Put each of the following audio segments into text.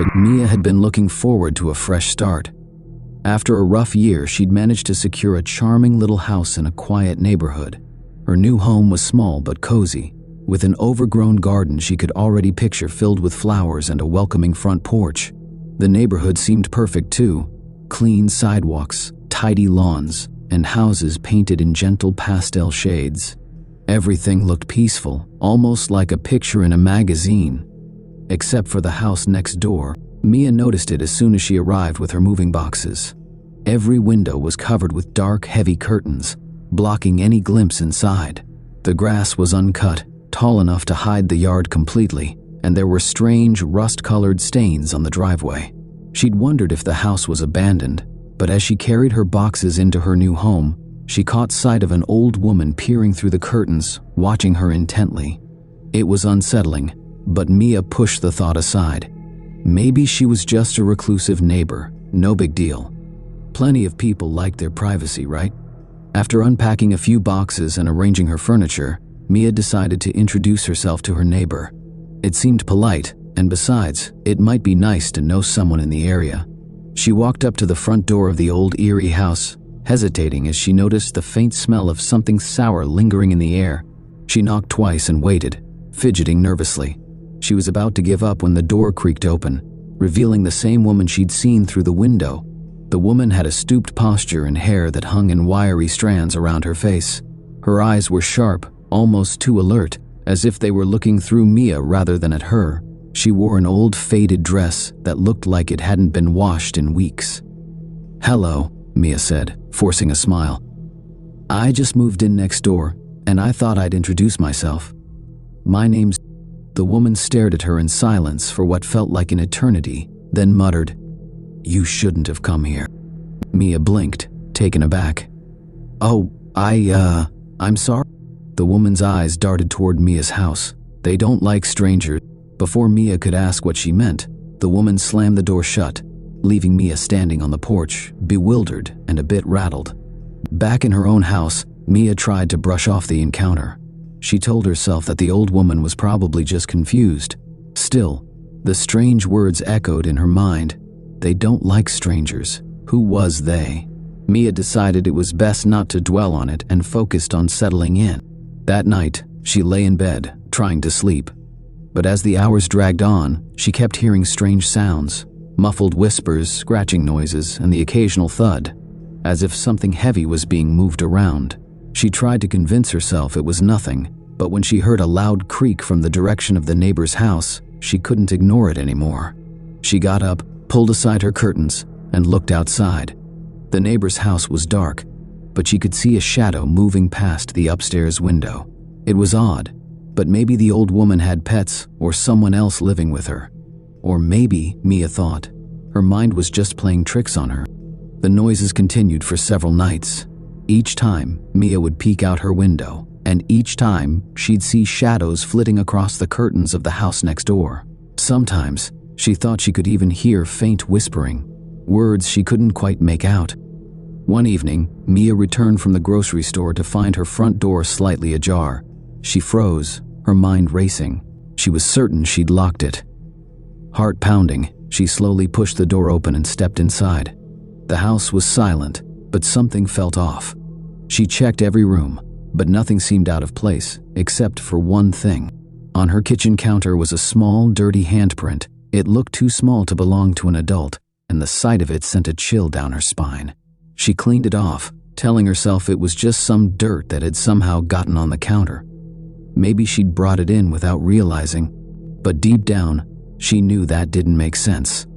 perfect. Mia had been looking forward to a fresh start. After a rough year, she'd managed to secure a charming little house in a quiet neighborhood. Her new home was small but cozy, with an overgrown garden she could already picture filled with flowers and a welcoming front porch. The neighborhood seemed perfect too. Clean sidewalks, tidy lawns, and houses painted in gentle pastel shades. Everything looked peaceful, almost like a picture in a magazine. Except for the house next door. Mia noticed it as soon as she arrived with her moving boxes. Every window was covered with dark, heavy curtains, blocking any glimpse inside. The grass was uncut, tall enough to hide the yard completely, and there were strange, rust-colored stains on the driveway. She'd wondered if the house was abandoned, but as she carried her boxes into her new home, she caught sight of an old woman peering through the curtains, watching her intently. It was unsettling, but Mia pushed the thought aside. Maybe she was just a reclusive neighbor, no big deal. Plenty of people like their privacy, right? After unpacking a few boxes and arranging her furniture, Mia decided to introduce herself to her neighbor. It seemed polite, and besides, it might be nice to know someone in the area. She walked up to the front door of the old eerie house, hesitating as she noticed the faint smell of something sour lingering in the air. She knocked twice and waited, fidgeting nervously. She was about to give up when the door creaked open, revealing the same woman she'd seen through the window. The woman had a stooped posture and hair that hung in wiry strands around her face. Her eyes were sharp, almost too alert, as if they were looking through Mia rather than at her. She wore an old faded dress that looked like it hadn't been washed in weeks. "Hello," Mia said, forcing a smile. "I just moved in next door, and I thought I'd introduce myself. My name's..." The woman stared at her in silence for what felt like an eternity, then muttered, "You shouldn't have come here." Mia blinked, taken aback. "Oh, I'm sorry." The woman's eyes darted toward Mia's house. "They don't like strangers." Before Mia could ask what she meant, the woman slammed the door shut, leaving Mia standing on the porch, bewildered and a bit rattled. Back in her own house, Mia tried to brush off the encounter. She told herself that the old woman was probably just confused. Still, the strange words echoed in her mind. They don't like strangers. Who was they? Mia decided it was best not to dwell on it and focused on settling in. That night, she lay in bed, trying to sleep. But as the hours dragged on, she kept hearing strange sounds, muffled whispers, scratching noises, and the occasional thud, as if something heavy was being moved around. She tried to convince herself it was nothing, but when she heard a loud creak from the direction of the neighbor's house, she couldn't ignore it anymore. She got up, pulled aside her curtains, and looked outside. The neighbor's house was dark, but she could see a shadow moving past the upstairs window. It was odd, but maybe the old woman had pets or someone else living with her. Or maybe, Mia thought, her mind was just playing tricks on her. The noises continued for several nights. Each time, Mia would peek out her window, and each time, she'd see shadows flitting across the curtains of the house next door. Sometimes, she thought she could even hear faint whispering, words she couldn't quite make out. One evening, Mia returned from the grocery store to find her front door slightly ajar. She froze, her mind racing. She was certain she'd locked it. Heart pounding, she slowly pushed the door open and stepped inside. The house was silent, but something felt off. She checked every room, but nothing seemed out of place, except for one thing. On her kitchen counter was a small, dirty handprint. It looked too small to belong to an adult, and the sight of it sent a chill down her spine. She cleaned it off, telling herself it was just some dirt that had somehow gotten on the counter. Maybe she'd brought it in without realizing, but deep down, she knew that didn't make sense.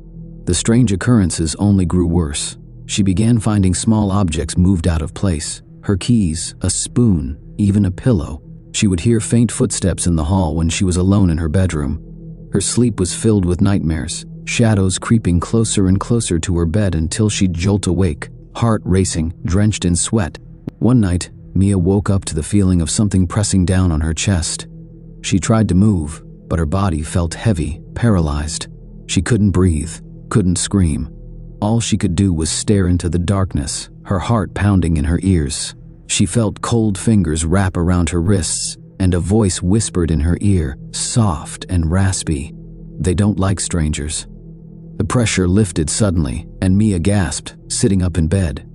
The strange occurrences only grew worse. She began finding small objects moved out of place. Her keys, a spoon, even a pillow. She would hear faint footsteps in the hall when she was alone in her bedroom. Her sleep was filled with nightmares, shadows creeping closer and closer to her bed until she'd jolt awake, heart racing, drenched in sweat. One night, Mia woke up to the feeling of something pressing down on her chest. She tried to move, but her body felt heavy, paralyzed. She couldn't breathe, couldn't scream. All she could do was stare into the darkness, her heart pounding in her ears. She felt cold fingers wrap around her wrists, and a voice whispered in her ear, soft and raspy, "They don't like strangers." The pressure lifted suddenly, and Mia gasped, sitting up in bed.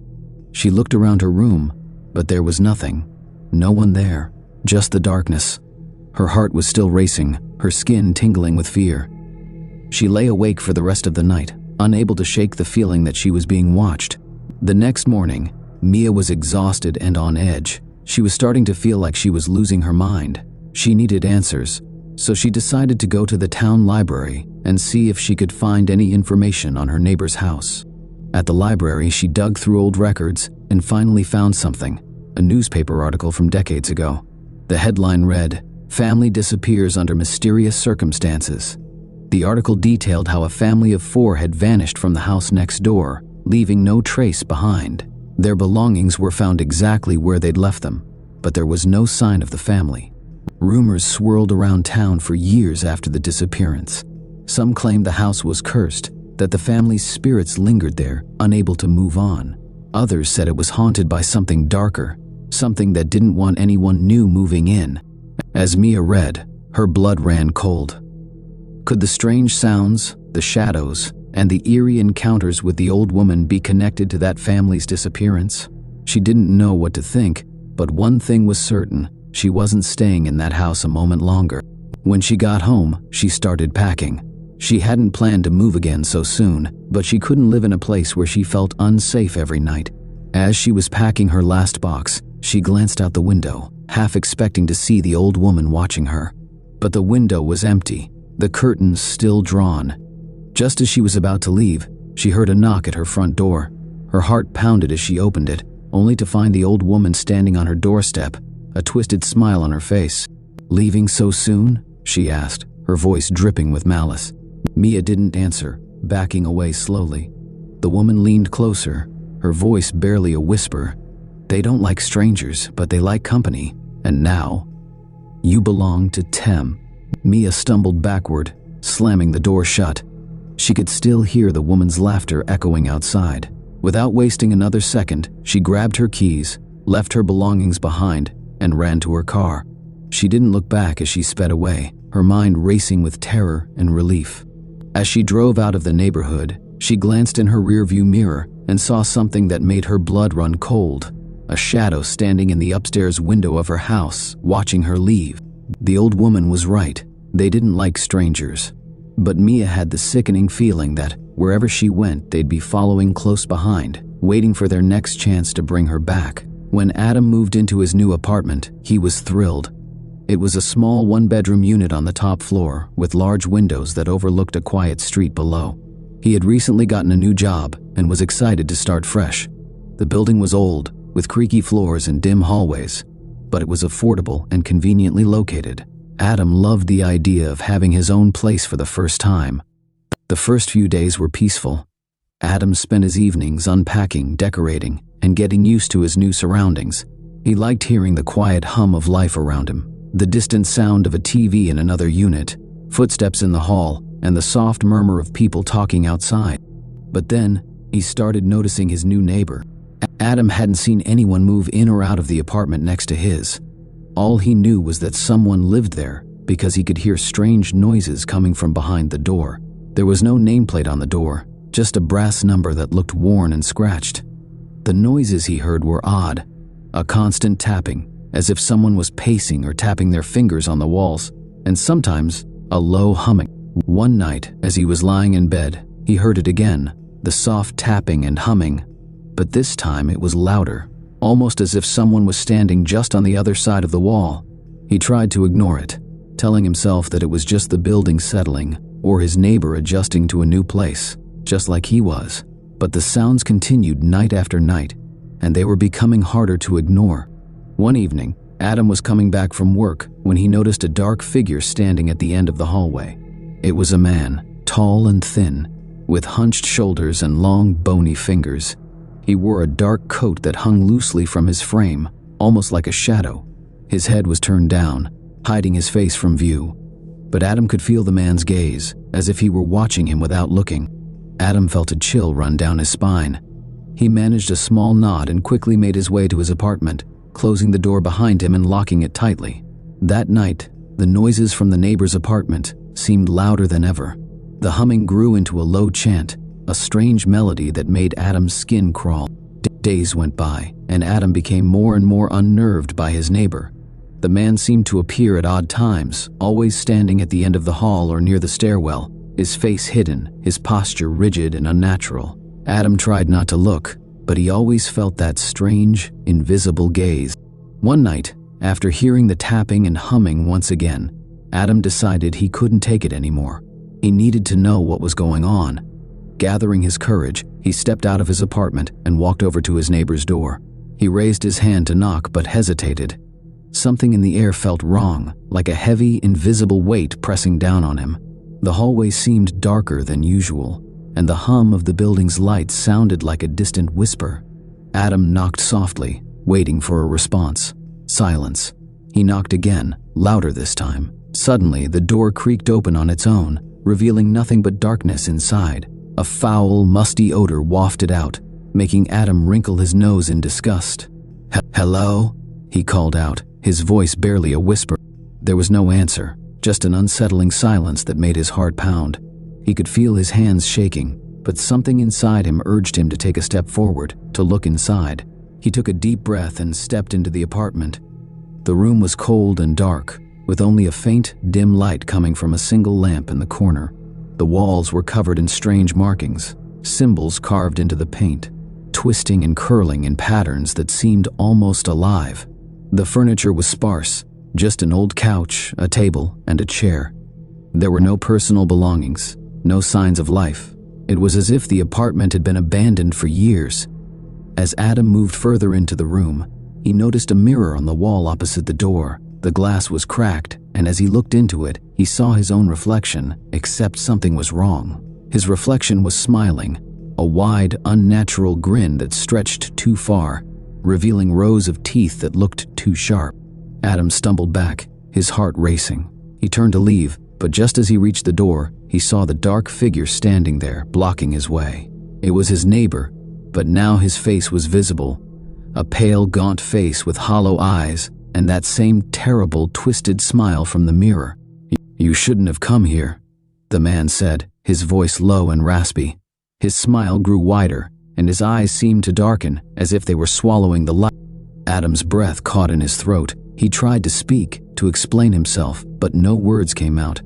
She looked around her room, but there was nothing. No one there, just the darkness. Her heart was still racing, her skin tingling with fear. She lay awake for the rest of the night, unable to shake the feeling that she was being watched. The next morning, Mia was exhausted and on edge. She was starting to feel like she was losing her mind. She needed answers, so she decided to go to the town library and see if she could find any information on her neighbor's house. At the library, she dug through old records and finally found something, a newspaper article from decades ago. The headline read, "Family disappears under mysterious circumstances." The article detailed how a family of 4 had vanished from the house next door, leaving no trace behind. Their belongings were found exactly where they'd left them, but there was no sign of the family. Rumors swirled around town for years after the disappearance. Some claimed the house was cursed, that the family's spirits lingered there, unable to move on. Others said it was haunted by something darker, something that didn't want anyone new moving in. As Mia read, her blood ran cold. Could the strange sounds, the shadows, and the eerie encounters with the old woman be connected to that family's disappearance? She didn't know what to think, but one thing was certain: she wasn't staying in that house a moment longer. When she got home, she started packing. She hadn't planned to move again so soon, but she couldn't live in a place where she felt unsafe every night. As she was packing her last box, she glanced out the window, half expecting to see the old woman watching her. But the window was empty, the curtains still drawn. Just as she was about to leave, she heard a knock at her front door. Her heart pounded as she opened it, only to find the old woman standing on her doorstep, a twisted smile on her face. "Leaving so soon?" she asked, her voice dripping with malice. Mia didn't answer, backing away slowly. The woman leaned closer, her voice barely a whisper. "They don't like strangers, but they like company. And now, you belong to Tem." Mia stumbled backward, slamming the door shut. She could still hear the woman's laughter echoing outside. Without wasting another second, she grabbed her keys, left her belongings behind, and ran to her car. She didn't look back as she sped away, her mind racing with terror and relief. As she drove out of the neighborhood, she glanced in her rearview mirror and saw something that made her blood run cold. A shadow standing in the upstairs window of her house, watching her leave. The old woman was right. They didn't like strangers. But Mia had the sickening feeling that wherever she went, they'd be following close behind, waiting for their next chance to bring her back. When Adam moved into his new apartment, he was thrilled. It was a small one-bedroom unit on the top floor, with large windows that overlooked a quiet street below. He had recently gotten a new job and was excited to start fresh. The building was old, with creaky floors and dim hallways, but it was affordable and conveniently located. Adam loved the idea of having his own place for the first time. The first few days were peaceful. Adam spent his evenings unpacking, decorating, and getting used to his new surroundings. He liked hearing the quiet hum of life around him, the distant sound of a TV in another unit, footsteps in the hall, and the soft murmur of people talking outside. But then, he started noticing his new neighbor. Adam hadn't seen anyone move in or out of the apartment next to his. All he knew was that someone lived there because he could hear strange noises coming from behind the door. There was no nameplate on the door, just a brass number that looked worn and scratched. The noises he heard were odd, a constant tapping, as if someone was pacing or tapping their fingers on the walls, and sometimes a low humming. One night, as he was lying in bed, he heard it again, the soft tapping and humming, but this time it was louder, almost as if someone was standing just on the other side of the wall. He tried to ignore it, telling himself that it was just the building settling or his neighbor adjusting to a new place, just like he was. But the sounds continued night after night, and they were becoming harder to ignore. One evening, Adam was coming back from work when he noticed a dark figure standing at the end of the hallway. It was a man, tall and thin, with hunched shoulders and long, bony fingers. He wore a dark coat that hung loosely from his frame, almost like a shadow. His head was turned down, hiding his face from view. But Adam could feel the man's gaze, as if he were watching him without looking. Adam felt a chill run down his spine. He managed a small nod and quickly made his way to his apartment, closing the door behind him and locking it tightly. That night, the noises from the neighbor's apartment seemed louder than ever. The humming grew into a low chant, a strange melody that made Adam's skin crawl. Days went by, and Adam became more and more unnerved by his neighbor. The man seemed to appear at odd times, always standing at the end of the hall or near the stairwell, his face hidden, his posture rigid and unnatural. Adam tried not to look, but he always felt that strange, invisible gaze. One night, after hearing the tapping and humming once again, Adam decided he couldn't take it anymore. He needed to know what was going on. Gathering his courage, he stepped out of his apartment and walked over to his neighbor's door. He raised his hand to knock but hesitated. Something in the air felt wrong, like a heavy, invisible weight pressing down on him. The hallway seemed darker than usual, and the hum of the building's lights sounded like a distant whisper. Adam knocked softly, waiting for a response. Silence. He knocked again, louder this time. Suddenly, the door creaked open on its own, revealing nothing but darkness inside. A foul, musty odor wafted out, making Adam wrinkle his nose in disgust. "Hello?" he called out, his voice barely a whisper. There was no answer, just an unsettling silence that made his heart pound. He could feel his hands shaking, but something inside him urged him to take a step forward, to look inside. He took a deep breath and stepped into the apartment. The room was cold and dark, with only a faint, dim light coming from a single lamp in the corner. The walls were covered in strange markings, symbols carved into the paint, twisting and curling in patterns that seemed almost alive. The furniture was sparse, just an old couch, a table, and a chair. There were no personal belongings, no signs of life. It was as if the apartment had been abandoned for years. As Adam moved further into the room, he noticed a mirror on the wall opposite the door. The glass was cracked, and as he looked into it, he saw his own reflection, except something was wrong. His reflection was smiling, a wide, unnatural grin that stretched too far, revealing rows of teeth that looked too sharp. Adam stumbled back, his heart racing. He turned to leave, but just as he reached the door, he saw the dark figure standing there, blocking his way. It was his neighbor, but now his face was visible. A pale, gaunt face with hollow eyes, and that same terrible, twisted smile from the mirror. "You shouldn't have come here," the man said, his voice low and raspy. His smile grew wider, and his eyes seemed to darken, as if they were swallowing the light. Adam's breath caught in his throat. He tried to speak, to explain himself, but no words came out.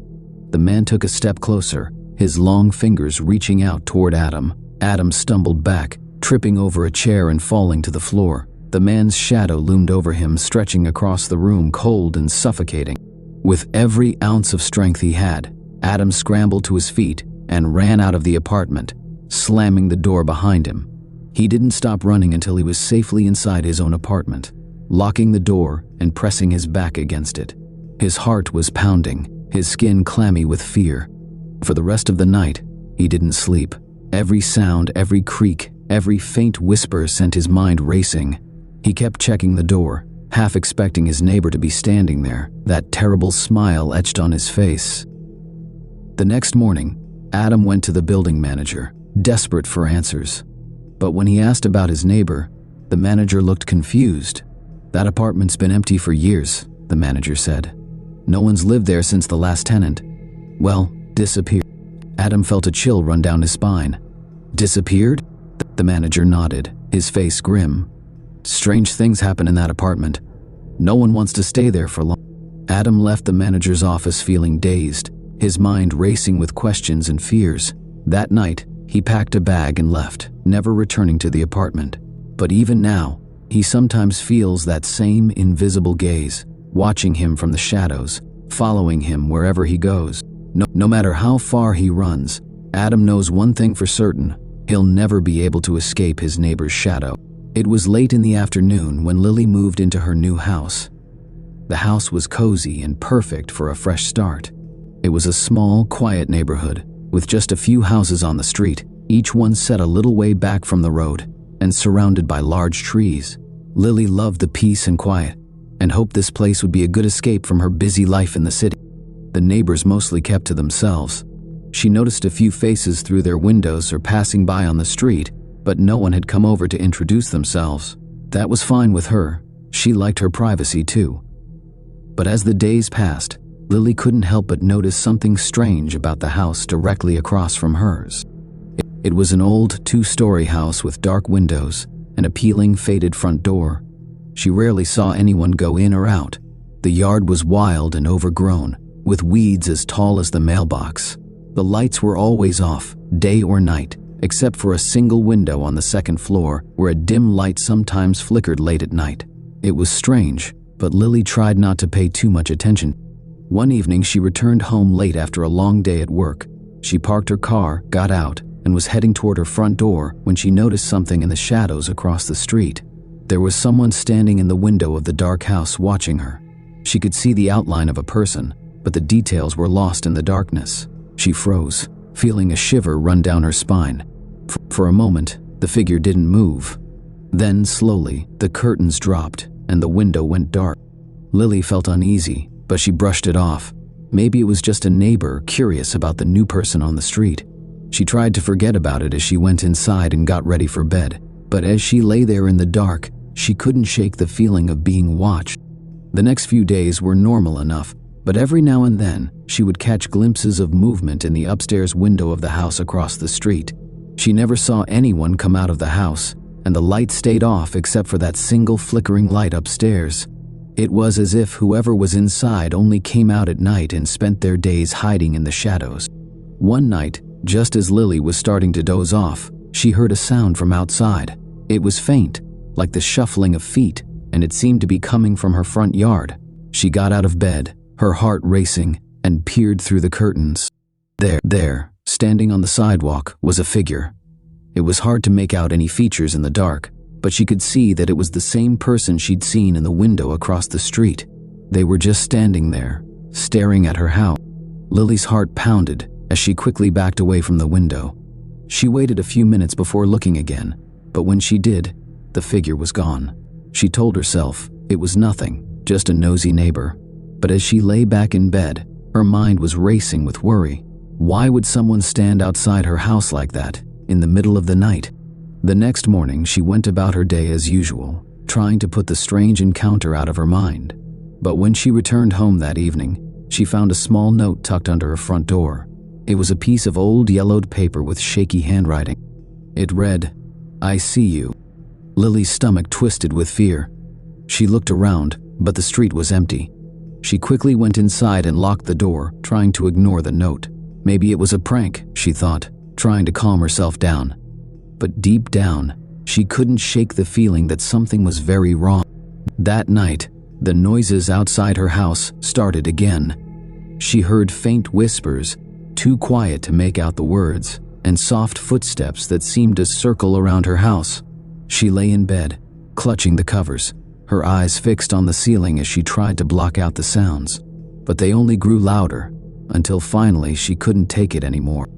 The man took a step closer, his long fingers reaching out toward Adam. Adam stumbled back, tripping over a chair and falling to the floor. The man's shadow loomed over him, stretching across the room, cold and suffocating. With every ounce of strength he had, Adam scrambled to his feet and ran out of the apartment, slamming the door behind him. He didn't stop running until he was safely inside his own apartment, locking the door and pressing his back against it. His heart was pounding, his skin clammy with fear. For the rest of the night, he didn't sleep. Every sound, every creak, every faint whisper sent his mind racing. He kept checking the door, half expecting his neighbor to be standing there, that terrible smile etched on his face. The next morning, Adam went to the building manager, desperate for answers. But when he asked about his neighbor, the manager looked confused. "That apartment's been empty for years," the manager said. "No one's lived there since the last tenant. Well, disappeared." Adam felt a chill run down his spine. "Disappeared?" The manager nodded, his face grim. "Strange things happen in that apartment. No one wants to stay there for long." Adam left the manager's office feeling dazed, his mind racing with questions and fears. That night, he packed a bag and left, never returning to the apartment. But even now, he sometimes feels that same invisible gaze, watching him from the shadows, following him wherever he goes. No matter how far he runs, Adam knows one thing for certain: he'll never be able to escape his neighbor's shadow. It was late in the afternoon when Lily moved into her new house. The house was cozy and perfect for a fresh start. It was a small, quiet neighborhood, with just a few houses on the street, each one set a little way back from the road, and surrounded by large trees. Lily loved the peace and quiet, and hoped this place would be a good escape from her busy life in the city. The neighbors mostly kept to themselves. She noticed a few faces through their windows or passing by on the street, but no one had come over to introduce themselves. That was fine with her. She liked her privacy too. But as the days passed, Lily couldn't help but notice something strange about the house directly across from hers. It was an old 2-story house with dark windows and a peeling, faded front door. She rarely saw anyone go in or out. The yard was wild and overgrown, with weeds as tall as the mailbox. The lights were always off, day or night, except for a single window on the second floor where a dim light sometimes flickered late at night. It was strange, but Lily tried not to pay too much attention. One evening, she returned home late after a long day at work. She parked her car, got out, and was heading toward her front door when she noticed something in the shadows across the street. There was someone standing in the window of the dark house watching her. She could see the outline of a person, but the details were lost in the darkness. She froze, feeling a shiver run down her spine. For a moment, the figure didn't move. Then, slowly, the curtains dropped and the window went dark. Lily felt uneasy, but she brushed it off. Maybe it was just a neighbor curious about the new person on the street. She tried to forget about it as she went inside and got ready for bed, but as she lay there in the dark, she couldn't shake the feeling of being watched. The next few days were normal enough, but every now and then, she would catch glimpses of movement in the upstairs window of the house across the street. She never saw anyone come out of the house, and the light stayed off except for that single flickering light upstairs. It was as if whoever was inside only came out at night and spent their days hiding in the shadows. One night, just as Lily was starting to doze off, she heard a sound from outside. It was faint, like the shuffling of feet, and it seemed to be coming from her front yard. She got out of bed, her heart racing, and peered through the curtains. There, standing on the sidewalk, was a figure. It was hard to make out any features in the dark, but she could see that it was the same person she'd seen in the window across the street. They were just standing there, staring at her house. Lily's heart pounded as she quickly backed away from the window. She waited a few minutes before looking again, but when she did, the figure was gone. She told herself it was nothing, just a nosy neighbor. But as she lay back in bed, her mind was racing with worry. Why would someone stand outside her house like that, in the middle of the night? The next morning, she went about her day as usual, trying to put the strange encounter out of her mind. But when she returned home that evening, she found a small note tucked under her front door. It was a piece of old yellowed paper with shaky handwriting. It read, "I see you." Lily's stomach twisted with fear. She looked around, but the street was empty. She quickly went inside and locked the door, trying to ignore the note. Maybe it was a prank, she thought, trying to calm herself down. But deep down, she couldn't shake the feeling that something was very wrong. That night, the noises outside her house started again. She heard faint whispers, too quiet to make out the words, and soft footsteps that seemed to circle around her house. She lay in bed, clutching the covers, her eyes fixed on the ceiling as she tried to block out the sounds. But they only grew louder, until finally she couldn't take it anymore.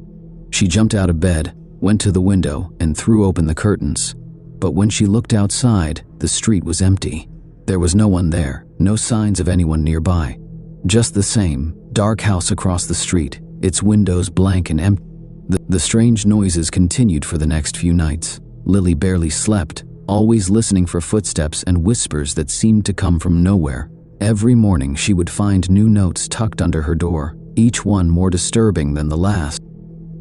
She jumped out of bed, went to the window, and threw open the curtains. But when she looked outside, the street was empty. There was no one there, no signs of anyone nearby. Just the same dark house across the street, its windows blank and empty. The strange noises continued for the next few nights. Lily barely slept, always listening for footsteps and whispers that seemed to come from nowhere. Every morning she would find new notes tucked under her door, each one more disturbing than the last.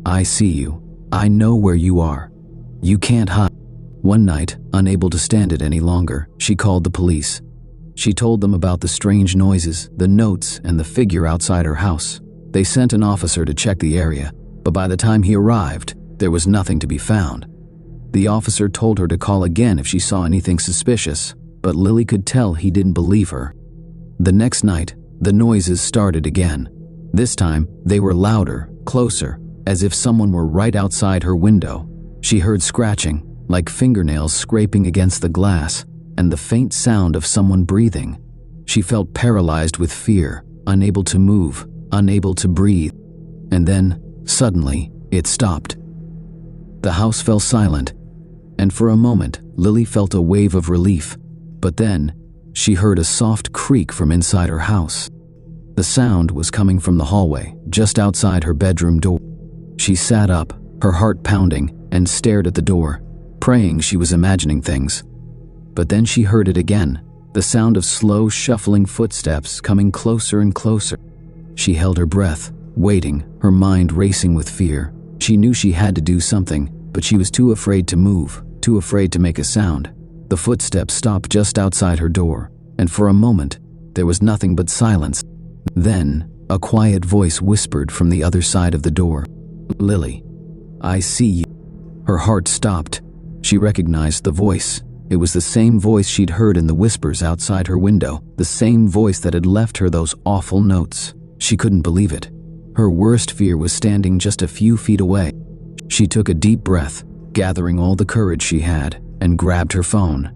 "I see you. I know where you are. You can't hide." One night, unable to stand it any longer, she called the police. She told them about the strange noises, the notes, and the figure outside her house. They sent an officer to check the area, but by the time he arrived, there was nothing to be found. The officer told her to call again if she saw anything suspicious, but Lily could tell he didn't believe her. The next night, the noises started again. This time, they were louder, closer, as if someone were right outside her window. She heard scratching, like fingernails scraping against the glass, and the faint sound of someone breathing. She felt paralyzed with fear, unable to move, unable to breathe. And then, suddenly, it stopped. The house fell silent, and for a moment, Lily felt a wave of relief. But then, she heard a soft creak from inside her house. The sound was coming from the hallway, just outside her bedroom door. She sat up, her heart pounding, and stared at the door, praying she was imagining things. But then she heard it again, the sound of slow, shuffling footsteps coming closer and closer. She held her breath, waiting, her mind racing with fear. She knew she had to do something, but she was too afraid to move, too afraid to make a sound. The footsteps stopped just outside her door, and for a moment, there was nothing but silence. Then, a quiet voice whispered from the other side of the door. "Lily, I see you." Her heart stopped. She recognized the voice. It was the same voice she'd heard in the whispers outside her window, the same voice that had left her those awful notes. She couldn't believe it. Her worst fear was standing just a few feet away. She took a deep breath, gathering all the courage she had, and grabbed her phone.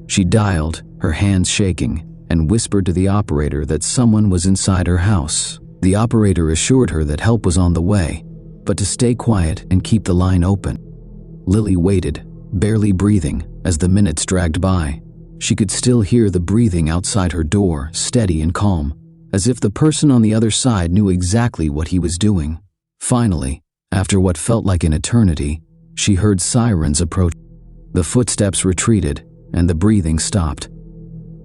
She dialed, her hands shaking, and whispered to the operator that someone was inside her house. The operator assured her that help was on the way, but to stay quiet and keep the line open. Lily waited, barely breathing, as the minutes dragged by. She could still hear the breathing outside her door, steady and calm, as if the person on the other side knew exactly what he was doing. Finally, after what felt like an eternity, she heard sirens approach. The footsteps retreated, and the breathing stopped.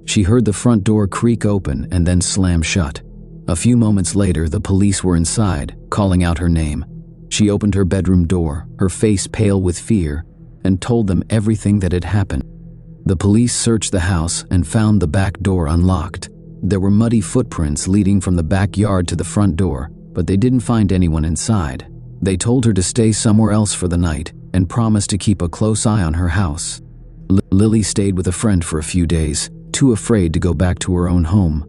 She heard the front door creak open and then slam shut. A few moments later, the police were inside, calling out her name. She opened her bedroom door, her face pale with fear, and told them everything that had happened. The police searched the house and found the back door unlocked. There were muddy footprints leading from the backyard to the front door, but they didn't find anyone inside. They told her to stay somewhere else for the night and promised to keep a close eye on her house. Lily stayed with a friend for a few days, too afraid to go back to her own home.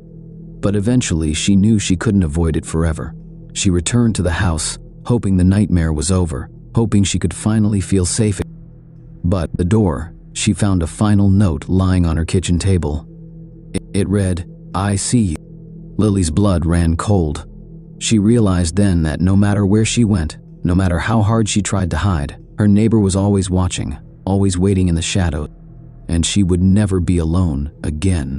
But eventually she knew she couldn't avoid it forever. She returned to the house, hoping the nightmare was over, hoping she could finally feel safe. But at the door, she found a final note lying on her kitchen table. It read, "I see you." Lily's blood ran cold. She realized then that no matter where she went, no matter how hard she tried to hide, her neighbor was always watching, always waiting in the shadows, and she would never be alone again.